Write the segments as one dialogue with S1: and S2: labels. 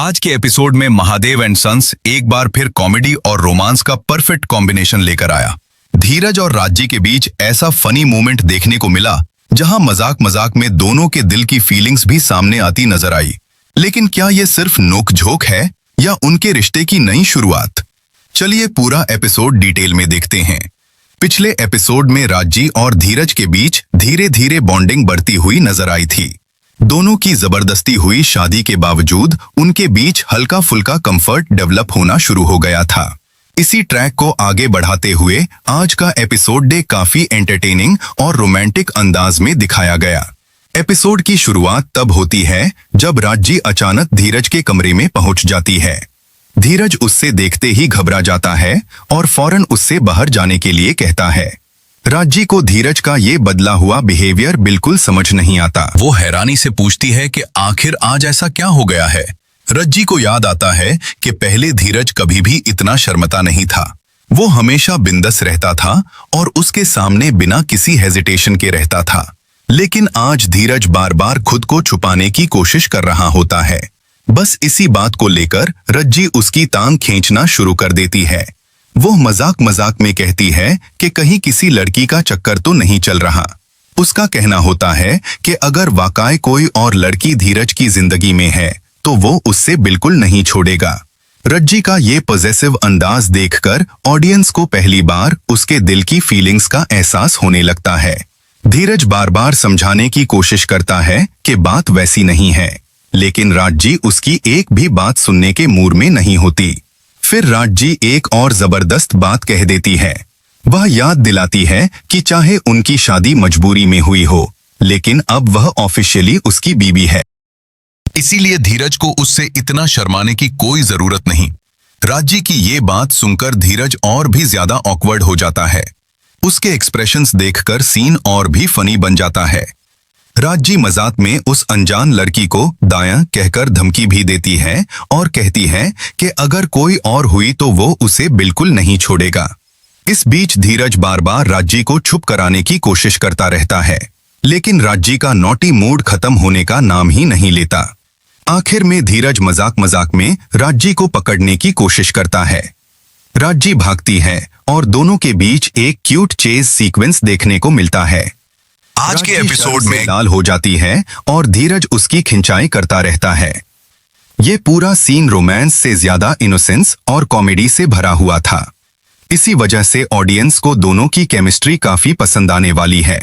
S1: आज के एपिसोड में महादेव एंड सन्स एक बार फिर कॉमेडी और रोमांस का परफेक्ट कॉम्बिनेशन लेकर आया। धीरज और राजी के बीच ऐसा फनी मोमेंट देखने को मिला जहां मजाक मजाक में दोनों के दिल की फीलिंग्स भी सामने आती नजर आई। लेकिन क्या ये सिर्फ नोक-झोंक है या उनके रिश्ते की नई शुरुआत? चलिए पूरा एपिसोड डिटेल में देखते हैं। पिछले एपिसोड में राजी और धीरज के बीच धीरे धीरे बॉन्डिंग बढ़ती हुई नजर आई थी। दोनों की जबरदस्ती हुई शादी के बावजूद उनके बीच हल्का फुल्का कंफर्ट डेवलप होना शुरू हो गया था। इसी ट्रैक को आगे बढ़ाते हुए आज का एपिसोड डे काफी एंटरटेनिंग और रोमांटिक अंदाज में दिखाया गया। एपिसोड की शुरुआत तब होती है जब राजी अचानक धीरज के कमरे में पहुंच जाती है। धीरज उससे देखते ही घबरा जाता है और फौरन उससे बाहर जाने के लिए कहता है। राजी को धीरज का ये बदला हुआ बिहेवियर बिल्कुल समझ नहीं आता। वो हैरानी से पूछती है कि आखिर आज ऐसा क्या हो गया है। रज्जी को याद आता है कि पहले धीरज कभी भी इतना शर्मता नहीं था। वो हमेशा बिंदास रहता था और उसके सामने बिना किसी हेजिटेशन के रहता था। लेकिन आज धीरज बार बार खुद को छुपाने की कोशिश कर रहा होता है। बस इसी बात को लेकर रज्जी उसकी टांग खींचना शुरू कर देती है। वो मजाक मजाक में कहती है कि कहीं किसी लड़की का चक्कर तो नहीं चल रहा। उसका कहना होता है कि अगर वाकई कोई और लड़की धीरज की जिंदगी में है तो वो उससे बिल्कुल नहीं छोड़ेगा। रज्जी का ये पॉजिटिव अंदाज देखकर ऑडियंस को पहली बार उसके दिल की फीलिंग्स का एहसास होने लगता है। धीरज बार बार समझाने की कोशिश करता है कि बात वैसी नहीं है, लेकिन राजी उसकी एक भी बात सुनने के मूड में नहीं होती। फिर राजी एक और जबरदस्त बात कह देती है। वह याद दिलाती है कि चाहे उनकी शादी मजबूरी में हुई हो, लेकिन अब वह ऑफिशियली उसकी बीवी है। इसीलिए धीरज को उससे इतना शर्माने की कोई जरूरत नहीं। राजी की ये बात सुनकर धीरज और भी ज्यादा ऑकवर्ड हो जाता है। उसके एक्सप्रेशंस देखकर सीन और भी फनी बन जाता है। राजी मजाक में उस अनजान लड़की को दायां कहकर धमकी भी देती है और कहती है कि अगर कोई और हुई तो वो उसे बिल्कुल नहीं छोड़ेगा। इस बीच धीरज बार बार राजी को चुप कराने की कोशिश करता रहता है, लेकिन राजी का नॉटी मूड खत्म होने का नाम ही नहीं लेता। आखिर में धीरज मजाक मजाक में राजी को पकड़ने की कोशिश करता है। राजी भागती है और दोनों के बीच एक क्यूट चेज सीक्वेंस देखने को मिलता है। आज के एपिसोड में लाल हो जाती है और धीरज उसकी खिंचाई करता रहता है। ये पूरा सीन रोमांस से ज्यादा इनोसेंस और कॉमेडी से भरा हुआ था। इसी वजह से ऑडियंस को दोनों की केमिस्ट्री काफी पसंद आने वाली है।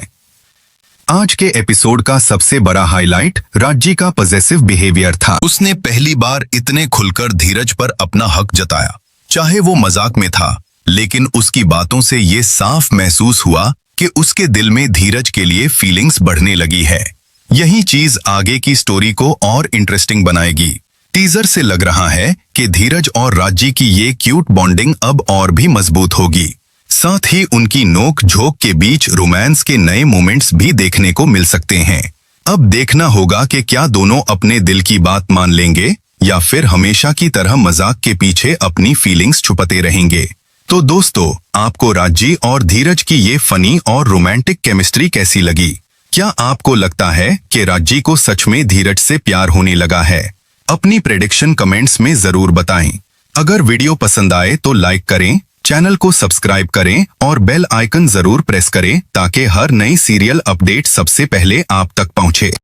S1: आज के एपिसोड का सबसे बड़ा हाईलाइट राजी का पॉजिटिव बिहेवियर था। उसने पहली बार इतने खुलकर धीरज पर अपना हक जताया। चाहे वो मजाक में था, लेकिन उसकी बातों से ये साफ महसूस हुआ कि उसके दिल में धीरज के लिए फीलिंग्स बढ़ने लगी है। यही चीज आगे की स्टोरी को और इंटरेस्टिंग बनाएगी। टीजर से लग रहा है कि धीरज और राजी की ये क्यूट बॉन्डिंग अब और भी मजबूत होगी। साथ ही उनकी नोक झोंक के बीच रोमांस के नए मोमेंट्स भी देखने को मिल सकते हैं। अब देखना होगा कि क्या दोनों अपने दिल की बात मान लेंगे या फिर हमेशा की तरह मजाक के पीछे अपनी फीलिंग्स छुपाते रहेंगे। तो दोस्तों, आपको राजी और धीरज की ये फनी और रोमांटिक केमिस्ट्री कैसी लगी? क्या आपको लगता है कि राजी को सच में धीरज से प्यार होने लगा है? अपनी प्रेडिक्शन कमेंट्स में जरूर बताएं। अगर वीडियो पसंद आए तो लाइक करें, चैनल को सब्सक्राइब करें और बेल आइकन जरूर प्रेस करें ताकि हर नई सीरियल अपडेट सबसे पहले आप तक पहुंचे।